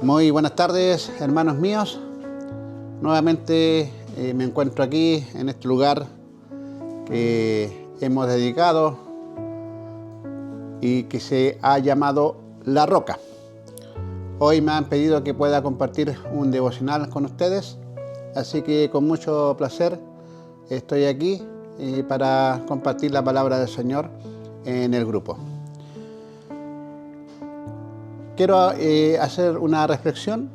Muy buenas tardes, hermanos míos. Nuevamente me encuentro aquí en este lugar que hemos dedicado y que se ha llamado La Roca. Hoy me han pedido que pueda compartir un devocional con ustedes, así que con mucho placer estoy aquí para compartir la palabra del Señor en el grupo. Quiero hacer una reflexión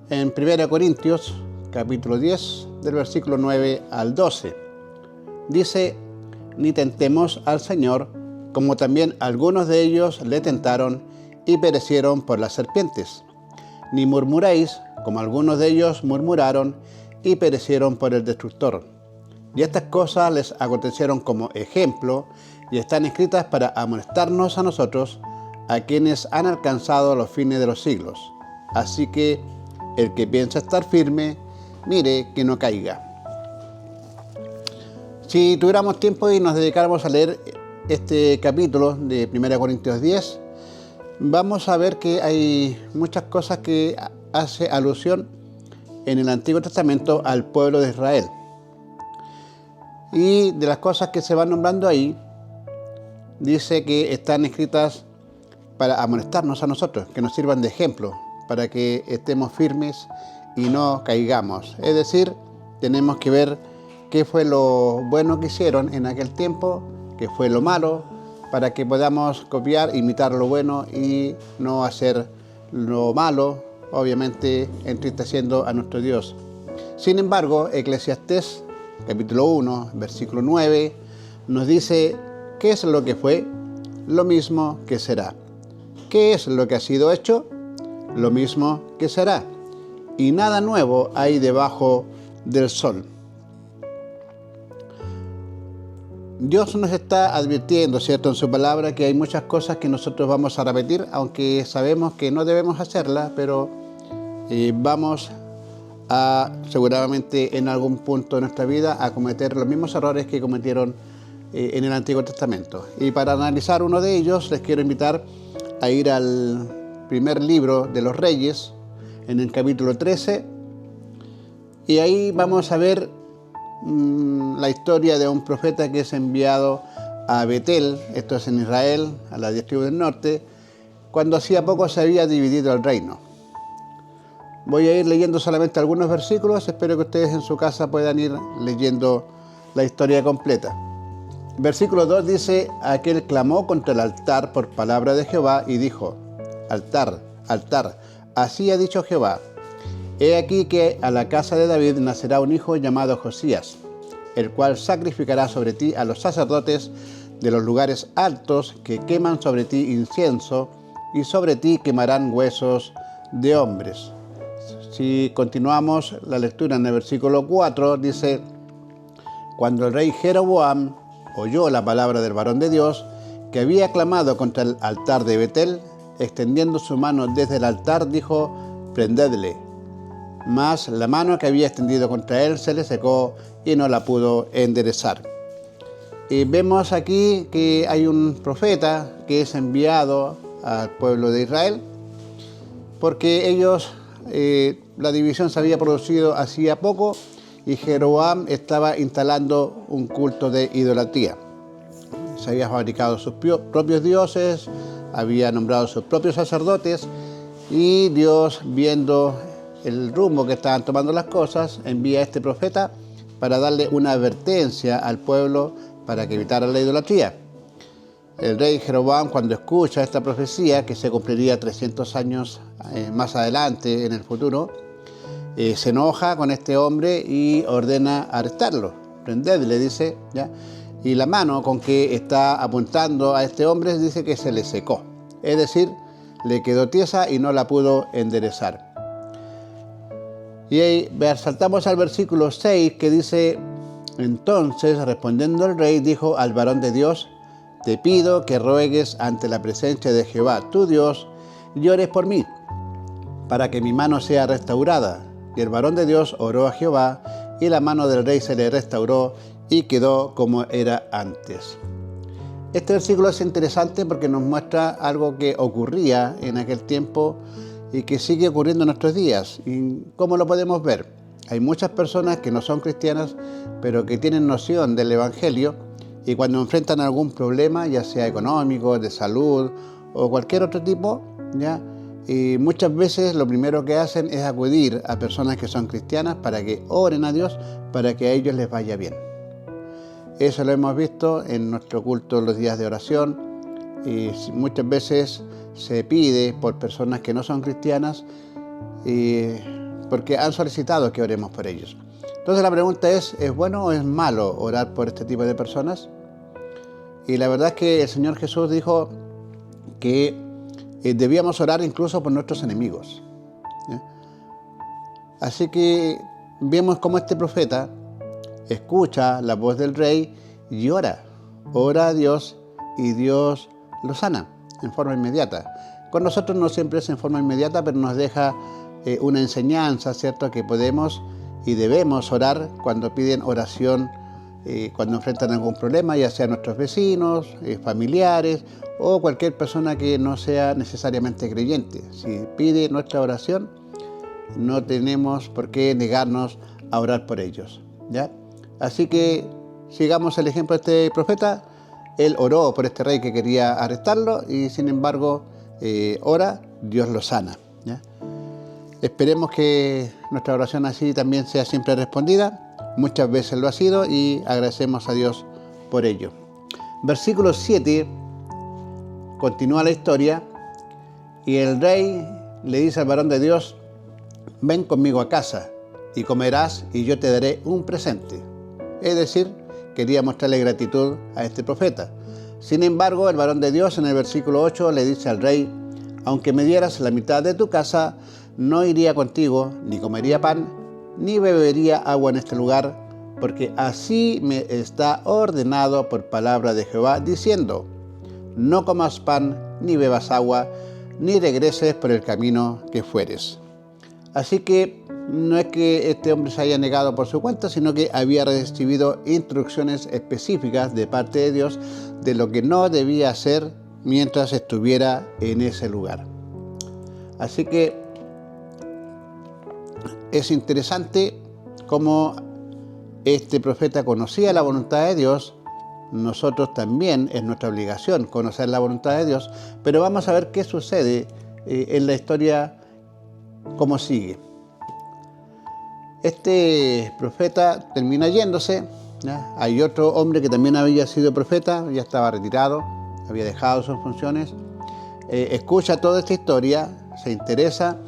en 1 Corintios, capítulo 10, del versículo 9 al 12. Dice: ni tentemos al Señor, como también algunos de ellos le tentaron y perecieron por las serpientes. Ni murmuréis, como algunos de ellos murmuraron y perecieron por el destructor. Y estas cosas les acontecieron como ejemplo y están escritas para amonestarnos a nosotros, a quienes han alcanzado los fines de los siglos. Así que el que piensa estar firme, mire que no caiga. Si tuviéramos tiempo y nos dedicáramos a leer este capítulo de 1 Corintios 10, vamos a ver que hay muchas cosas que hace alusión en el Antiguo Testamento al pueblo de Israel. Y de las cosas que se van nombrando ahí, dice que están escritas para amonestarnos a nosotros, que nos sirvan de ejemplo, para que estemos firmes y no caigamos. Es decir, tenemos que ver qué fue lo bueno que hicieron en aquel tiempo, qué fue lo malo, para que podamos copiar, imitar lo bueno y no hacer lo malo, obviamente entristeciendo a nuestro Dios. Sin embargo, Eclesiastés, capítulo 1, versículo 9, nos dice qué es lo que fue, lo mismo que será. ¿Qué es lo que ha sido hecho? Lo mismo que será. Y nada nuevo hay debajo del sol. Dios nos está advirtiendo, ¿cierto?, en su palabra, que hay muchas cosas que nosotros vamos a repetir, aunque sabemos que no debemos hacerlas, pero vamos a, seguramente en algún punto de nuestra vida, a cometer los mismos errores que cometieron en el Antiguo Testamento. Y para analizar uno de ellos, les quiero invitar a ir al primer libro de los Reyes, en el capítulo 13, y ahí vamos a ver la historia de un profeta que es enviado a Betel, esto es en Israel, a las 10 tribus del norte, cuando hacía poco se había dividido el reino. Voy a ir leyendo solamente algunos versículos, espero que ustedes en su casa puedan ir leyendo la historia completa. Versículo 2 dice: aquel clamó contra el altar por palabra de Jehová y dijo: altar, altar, así ha dicho Jehová, he aquí que a la casa de David nacerá un hijo llamado Josías, el cual sacrificará sobre ti a los sacerdotes de los lugares altos que queman sobre ti incienso, y sobre ti quemarán huesos de hombres. Si continuamos la lectura en el versículo 4, dice: cuando el rey Jeroboam oyó la palabra del varón de Dios, que había clamado contra el altar de Betel, extendiendo su mano desde el altar, dijo: prendedle. Mas la mano que había extendido contra él se le secó y no la pudo enderezar. Y vemos aquí que hay un profeta que es enviado al pueblo de Israel, porque ellos, la división se había producido hacía poco, y Jeroboam estaba instalando un culto de idolatría. Se había fabricado sus propios dioses, había nombrado sus propios sacerdotes, y Dios, viendo el rumbo que estaban tomando las cosas, envía a este profeta para darle una advertencia al pueblo para que evitara la idolatría. El rey Jeroboam, cuando escucha esta profecía, que se cumpliría 300 años más adelante en el futuro, se enoja con este hombre y ordena arrestarlo. Prendedle, dice, ¿ya? Y la mano con que está apuntando a este hombre dice que se le secó. Es decir, le quedó tiesa y no la pudo enderezar. Y ahí saltamos al versículo 6, que dice: entonces, respondiendo el rey, dijo al varón de Dios: te pido que ruegues ante la presencia de Jehová, tu Dios, y ores por mí, para que mi mano sea restaurada. Y el varón de Dios oró a Jehová, y la mano del rey se le restauró, y quedó como era antes. Este versículo es interesante porque nos muestra algo que ocurría en aquel tiempo y que sigue ocurriendo en nuestros días. ¿Y cómo lo podemos ver? Hay muchas personas que no son cristianas, pero que tienen noción del Evangelio, y cuando enfrentan algún problema, ya sea económico, de salud o cualquier otro tipo, ¿ya? Y muchas veces lo primero que hacen es acudir a personas que son cristianas para que oren a Dios, para que a ellos les vaya bien. Eso lo hemos visto en nuestro culto los días de oración, y muchas veces se pide por personas que no son cristianas porque han solicitado que oremos por ellos. Entonces la pregunta ¿es bueno o es malo orar por este tipo de personas? Y la verdad es que el Señor Jesús dijo que debíamos orar incluso por nuestros enemigos. ¿Ya? Así que vemos cómo este profeta escucha la voz del rey y ora a Dios, y Dios lo sana en forma inmediata. Con nosotros no siempre es en forma inmediata, pero nos deja una enseñanza, ¿cierto?, que podemos y debemos orar cuando piden oración, cuando enfrentan algún problema, ya sea nuestros vecinos, familiares o cualquier persona que no sea necesariamente creyente. Si pide nuestra oración, no tenemos por qué negarnos a orar por ellos, ¿ya? Así que sigamos el ejemplo de este profeta. Él oró por este rey que quería arrestarlo y sin embargo ora, Dios lo sana, ¿ya? Esperemos que nuestra oración así también sea siempre respondida. Muchas veces lo ha sido y agradecemos a Dios por ello. Versículo 7, continúa la historia, y el rey le dice al varón de Dios: ven conmigo a casa y comerás y yo te daré un presente. Es decir, quería mostrarle gratitud a este profeta. Sin embargo, el varón de Dios en el versículo 8 le dice al rey: aunque me dieras la mitad de tu casa, no iría contigo, ni comería pan, ni bebería agua en este lugar, porque así me está ordenado por palabra de Jehová, diciendo: no comas pan, ni bebas agua, ni regreses por el camino que fueres. Así que no es que este hombre se haya negado por su cuenta, sino que había recibido instrucciones específicas de parte de Dios de lo que no debía hacer mientras estuviera en ese lugar. Así que es interesante cómo este profeta conocía la voluntad de Dios. Nosotros también es nuestra obligación conocer la voluntad de Dios, pero vamos a ver qué sucede en la historia, cómo sigue. Este profeta termina yéndose, ¿ya? Hay otro hombre que también había sido profeta, ya estaba retirado, había dejado sus funciones, escucha toda esta historia, se interesa,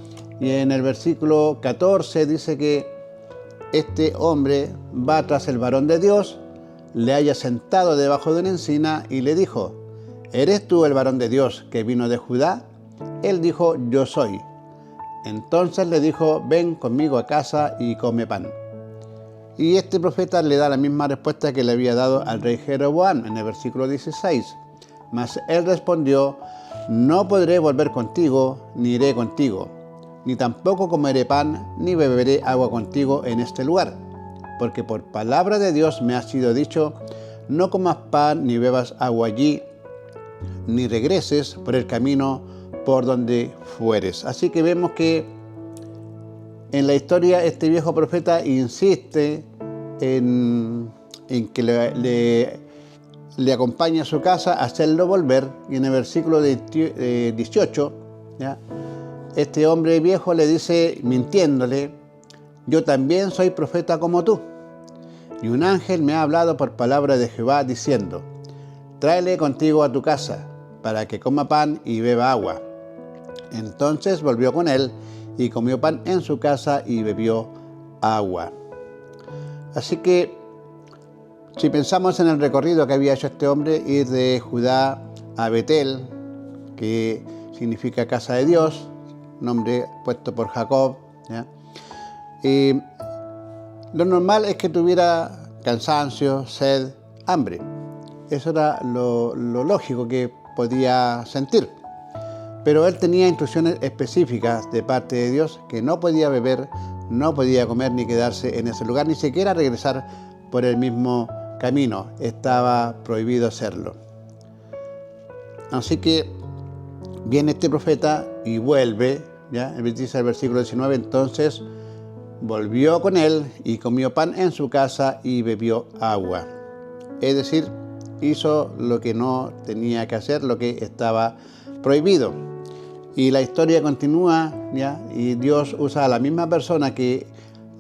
y en el versículo 14 dice que este hombre va tras el varón de Dios, le halla sentado debajo de una encina y le dijo: ¿eres tú el varón de Dios que vino de Judá? Él dijo: yo soy. Entonces le dijo: ven conmigo a casa y come pan. Y este profeta le da la misma respuesta que le había dado al rey Jeroboam en el versículo 16. Mas él respondió: no podré volver contigo, ni iré contigo, ni tampoco comeré pan, ni beberé agua contigo en este lugar. Porque por palabra de Dios me ha sido dicho: no comas pan, ni bebas agua allí, ni regreses por el camino por donde fueres. Así que vemos que en la historia este viejo profeta insiste en que le acompañe a su casa, a hacerlo volver, y en el versículo 18, ¿ya?, este hombre viejo le dice, mintiéndole: yo también soy profeta como tú, y un ángel me ha hablado por palabra de Jehová, diciendo: tráele contigo a tu casa, para que coma pan y beba agua. Entonces volvió con él, y comió pan en su casa y bebió agua. Así que, si pensamos en el recorrido que había hecho este hombre, ir de Judá a Betel, que significa casa de Dios, nombre puesto por Jacob, ¿ya? Lo normal es que tuviera cansancio, sed, hambre. Eso era lo lógico que podía sentir. Pero él tenía instrucciones específicas de parte de Dios que no podía beber, no podía comer ni quedarse en ese lugar, ni siquiera regresar por el mismo camino. Estaba prohibido hacerlo. Así que viene este profeta y vuelve ¿ya? Dice el versículo 19, entonces volvió con él y comió pan en su casa y bebió agua. Es decir, hizo lo que no tenía que hacer, lo que estaba prohibido. Y la historia continúa, ¿ya? Y Dios usa a la misma persona que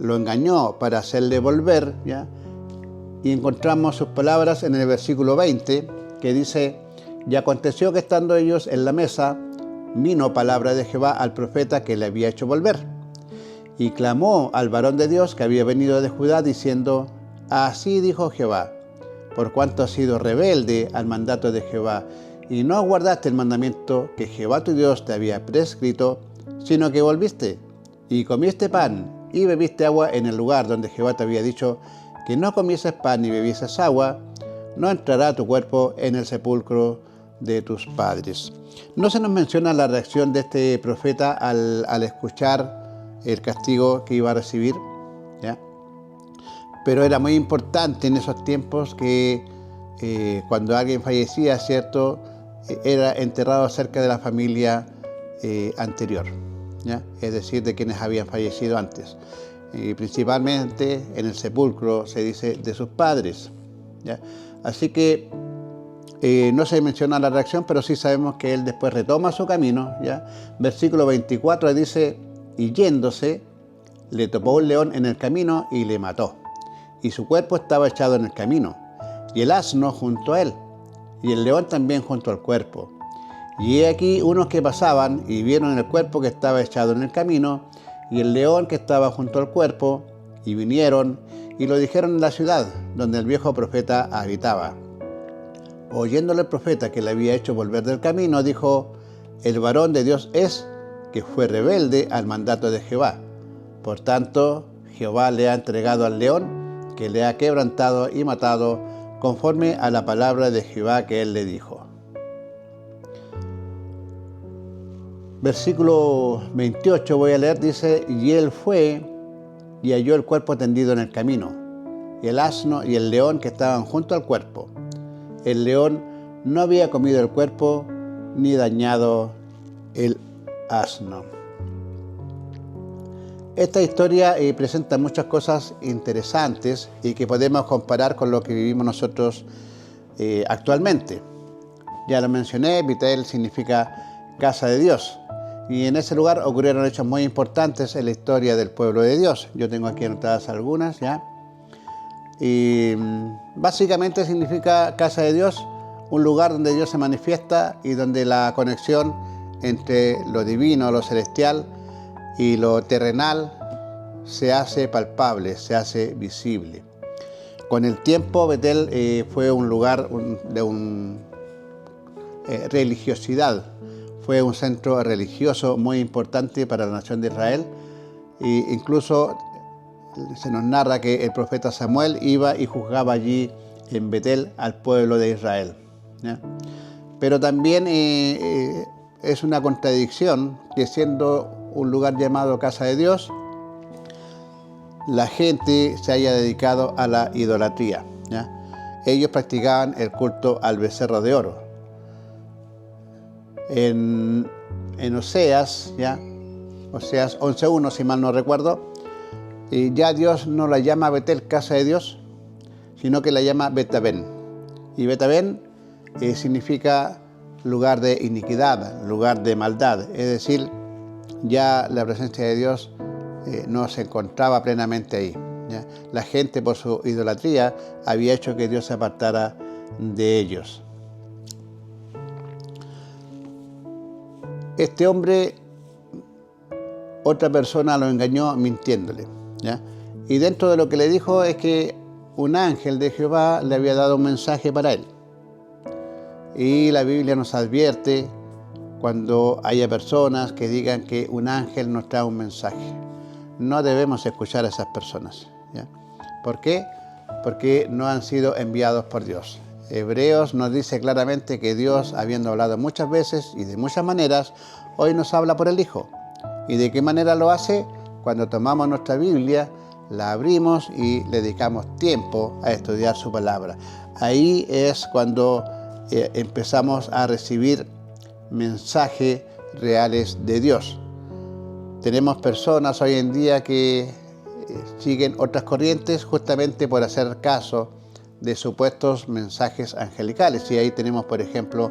lo engañó para hacerle volver, ¿ya? Y encontramos sus palabras en el versículo 20, que dice, y aconteció que estando ellos en la mesa, vino palabra de Jehová al profeta que le había hecho volver. Y clamó al varón de Dios que había venido de Judá, diciendo, así dijo Jehová, por cuanto has sido rebelde al mandato de Jehová, y no guardaste el mandamiento que Jehová tu Dios te había prescrito, sino que volviste, y comiste pan, y bebiste agua en el lugar donde Jehová te había dicho que no comieses pan ni bebieses agua, no entrará tu cuerpo en el sepulcro de tus padres. No se nos menciona la reacción de este profeta al escuchar el castigo que iba a recibir, ¿ya? Pero era muy importante en esos tiempos que cuando alguien fallecía, ¿cierto?, era enterrado cerca de la familia anterior, ¿ya? Es decir, de quienes habían fallecido antes. Y principalmente en el sepulcro se dice de sus padres, ¿ya? Así que no se menciona la reacción, pero sí sabemos que él después retoma su camino, ¿ya? Versículo 24 dice, y yéndose, le topó un león en el camino y le mató. Y su cuerpo estaba echado en el camino, y el asno junto a él, y el león también junto al cuerpo. Y he aquí unos que pasaban y vieron el cuerpo que estaba echado en el camino, y el león que estaba junto al cuerpo, y vinieron y lo dijeron en la ciudad donde el viejo profeta habitaba. Oyéndole el profeta que le había hecho volver del camino, dijo, el varón de Dios es, que fue rebelde al mandato de Jehová. Por tanto, Jehová le ha entregado al león, que le ha quebrantado y matado, conforme a la palabra de Jehová que él le dijo. Versículo 28 voy a leer, dice, y él fue y halló el cuerpo tendido en el camino, y el asno y el león que estaban junto al cuerpo. El león no había comido el cuerpo ni dañado el asno. Esta historia presenta muchas cosas interesantes y que podemos comparar con lo que vivimos nosotros actualmente. Ya lo mencioné, Betel significa casa de Dios. Y en ese lugar ocurrieron hechos muy importantes en la historia del pueblo de Dios. Yo tengo aquí anotadas algunas, ¿ya? Y básicamente significa casa de Dios, un lugar donde Dios se manifiesta y donde la conexión entre lo divino, lo celestial y lo terrenal se hace palpable, se hace visible. Con el tiempo, Betel fue un lugar de religiosidad. Fue un centro religioso muy importante para la nación de Israel. E incluso se nos narra que el profeta Samuel iba y juzgaba allí en Betel al pueblo de Israel, ¿ya? Pero también es una contradicción que siendo un lugar llamado casa de Dios, la gente se haya dedicado a la idolatría, ¿ya? Ellos practicaban el culto al becerro de oro. En Oseas, ¿ya? Oseas 11:1, si mal no recuerdo, ya Dios no la llama Betel, casa de Dios, sino que la llama Betabén. Y Betabén significa lugar de iniquidad, lugar de maldad. Es decir, ya la presencia de Dios no se encontraba plenamente ahí, ¿ya? La gente, por su idolatría, había hecho que Dios se apartara de ellos. Este hombre, otra persona lo engañó mintiéndole, ¿ya? Y dentro de lo que le dijo es que un ángel de Jehová le había dado un mensaje para él. Y la Biblia nos advierte cuando haya personas que digan que un ángel nos trae un mensaje. No debemos escuchar a esas personas, ¿ya? ¿Por qué? Porque no han sido enviados por Dios. Hebreos nos dice claramente que Dios, habiendo hablado muchas veces y de muchas maneras, hoy nos habla por el Hijo. ¿Y de qué manera lo hace? Cuando tomamos nuestra Biblia, la abrimos y le dedicamos tiempo a estudiar su palabra. Ahí es cuando empezamos a recibir mensajes reales de Dios. Tenemos personas hoy en día que siguen otras corrientes justamente por hacer caso de supuestos mensajes angelicales. Y ahí tenemos, por ejemplo,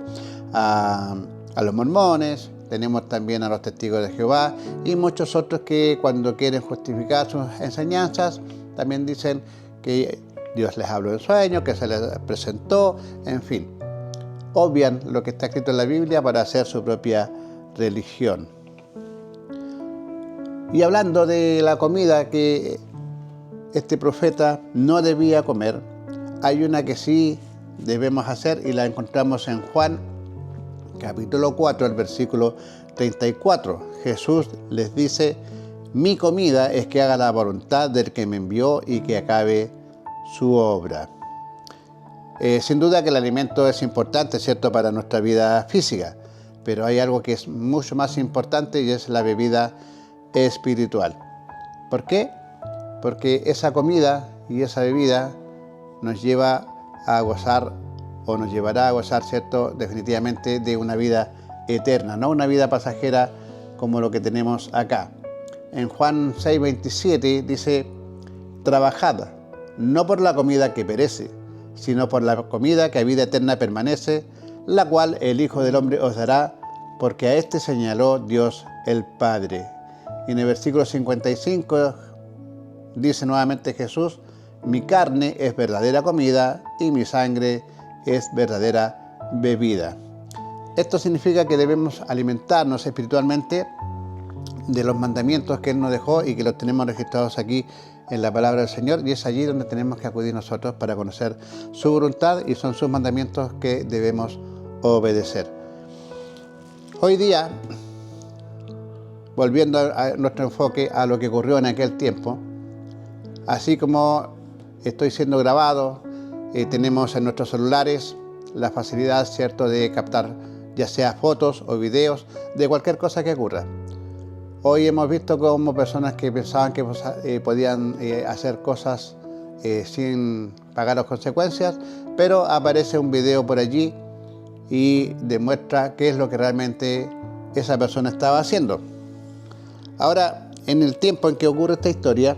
a los mormones, tenemos también a los testigos de Jehová y muchos otros que cuando quieren justificar sus enseñanzas también dicen que Dios les habló en sueños, que se les presentó, en fin. Obvian lo que está escrito en la Biblia para hacer su propia religión. Y hablando de la comida que este profeta no debía comer, hay una que sí debemos hacer y la encontramos en Juan, capítulo 4, el versículo 34. Jesús les dice: mi comida es que haga la voluntad del que me envió y que acabe su obra. Sin duda que el alimento es importante, ¿cierto?, para nuestra vida física, pero hay algo que es mucho más importante y es la bebida espiritual. ¿Por qué? Porque esa comida y esa bebida nos lleva a gozar o nos llevará a gozar, ¿cierto?, definitivamente de una vida eterna, no una vida pasajera como lo que tenemos acá. En Juan 6:27 dice: trabajad, no por la comida que perece, sino por la comida que a vida eterna permanece, la cual el Hijo del Hombre os dará, porque a éste señaló Dios el Padre. Y en el versículo 55 dice nuevamente Jesús: mi carne es verdadera comida y mi sangre es verdadera bebida. Esto significa que debemos alimentarnos espiritualmente de los mandamientos que Él nos dejó y que los tenemos registrados aquí en la palabra del Señor, y es allí donde tenemos que acudir nosotros para conocer su voluntad, y son sus mandamientos que debemos obedecer. Hoy día, volviendo a nuestro enfoque a lo que ocurrió en aquel tiempo, así como estoy siendo grabado, tenemos en nuestros celulares la facilidad, ¿cierto?, de captar ya sea fotos o videos de cualquier cosa que ocurra. Hoy hemos visto cómo personas que pensaban que podían hacer cosas sin pagar las consecuencias, pero aparece un video por allí y demuestra qué es lo que realmente esa persona estaba haciendo. Ahora, en el tiempo en que ocurre esta historia,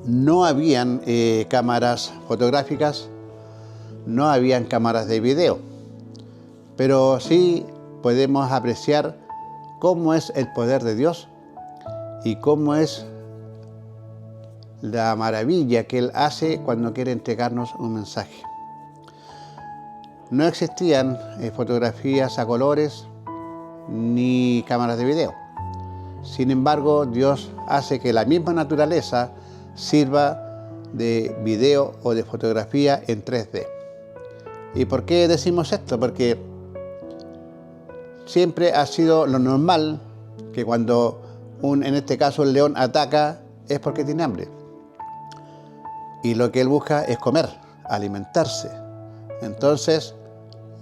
no habían cámaras fotográficas, no habían cámaras de video, pero sí podemos apreciar cómo es el poder de Dios y cómo es la maravilla que Él hace cuando quiere entregarnos un mensaje. No existían fotografías a colores ni cámaras de video. Sin embargo, Dios hace que la misma naturaleza sirva de video o de fotografía en 3D. ¿Y por qué decimos esto? Porque siempre ha sido lo normal que cuando en este caso el león ataca es porque tiene hambre. Y lo que él busca es comer, alimentarse. Entonces,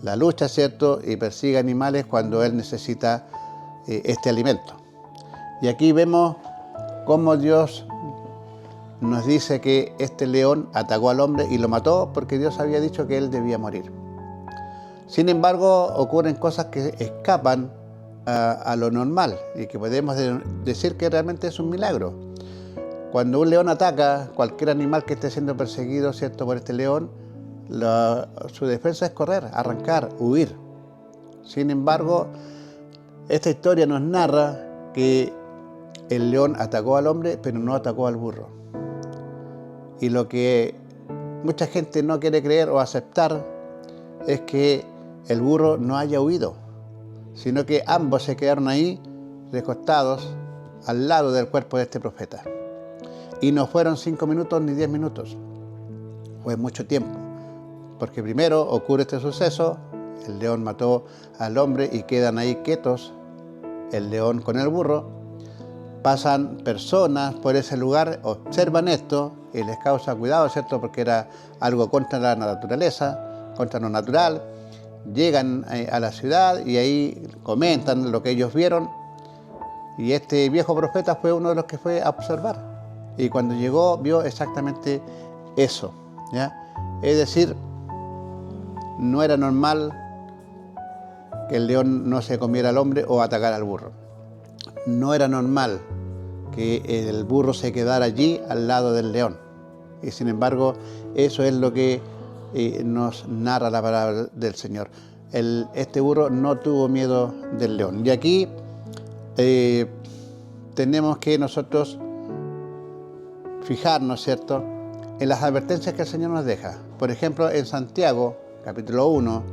la lucha, ¿cierto?, y persigue animales cuando él necesita este alimento. Y aquí vemos cómo Dios nos dice que este león atacó al hombre y lo mató porque Dios había dicho que él debía morir. Sin embargo, ocurren cosas que escapan a lo normal y que podemos decir que realmente es un milagro. Cuando un león ataca, cualquier animal que esté siendo perseguido, ¿cierto?, por este león, su defensa es correr, arrancar, huir. Sin embargo, esta historia nos narra que el león atacó al hombre, pero no atacó al burro. Y lo que mucha gente no quiere creer o aceptar es que el burro no haya huido, sino que ambos se quedaron ahí recostados al lado del cuerpo de este profeta. Y no fueron 5 minutos ni 10 minutos, fue mucho tiempo, porque primero ocurre este suceso, el león mató al hombre y quedan ahí quietos el león con el burro. Pasan personas por ese lugar, observan esto y les causa cuidado, ¿cierto?, porque era algo contra la naturaleza, contra lo natural. Llegan a la ciudad y ahí comentan lo que ellos vieron, y este viejo profeta fue uno de los que fue a observar, y cuando llegó vio exactamente eso, ¿ya? Es decir, no era normal que el león no se comiera al hombre o atacara al burro. no era normal que el burro se quedara allí al lado del león. Y sin embargo, eso es lo que nos narra la palabra del Señor. Este burro no tuvo miedo del león. Y aquí tenemos que nosotros fijarnos, ¿cierto?, en las advertencias que el Señor nos deja. Por ejemplo, en Santiago, capítulo 1,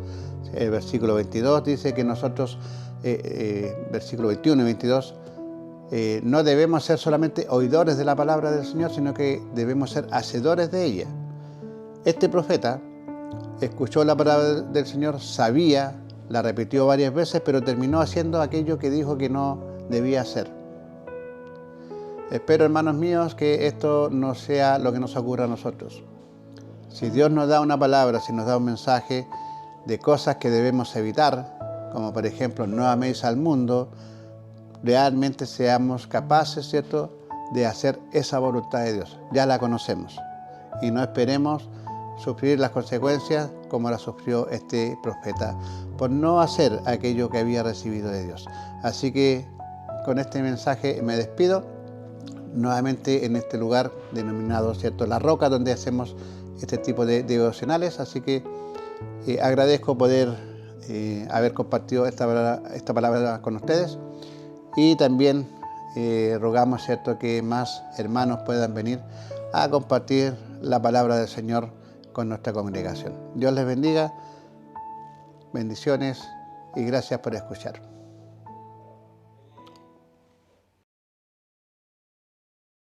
el versículo 22, dice que nosotros, versículo 21 y 22, no debemos ser solamente oidores de la palabra del Señor, sino que debemos ser hacedores de ella. Este profeta escuchó la palabra del Señor, sabía, la repitió varias veces, pero terminó haciendo aquello que dijo que no debía hacer. Espero, hermanos míos, que esto no sea lo que nos ocurra a nosotros. Si Dios nos da una palabra, si nos da un mensaje de cosas que debemos evitar, como por ejemplo, no améis al mundo, realmente seamos capaces, ¿cierto?, de hacer esa voluntad de Dios. Ya la conocemos. Y no esperemos sufrir las consecuencias como las sufrió este profeta por no hacer aquello que había recibido de Dios. Así que con este mensaje me despido nuevamente en este lugar denominado, ¿cierto?, La Roca, donde hacemos este tipo de devocionales. Así que agradezco poder haber compartido esta palabra con ustedes, y también rogamos, ¿cierto?, que más hermanos puedan venir a compartir la palabra del Señor con nuestra congregación. Dios les bendiga, bendiciones y gracias por escuchar.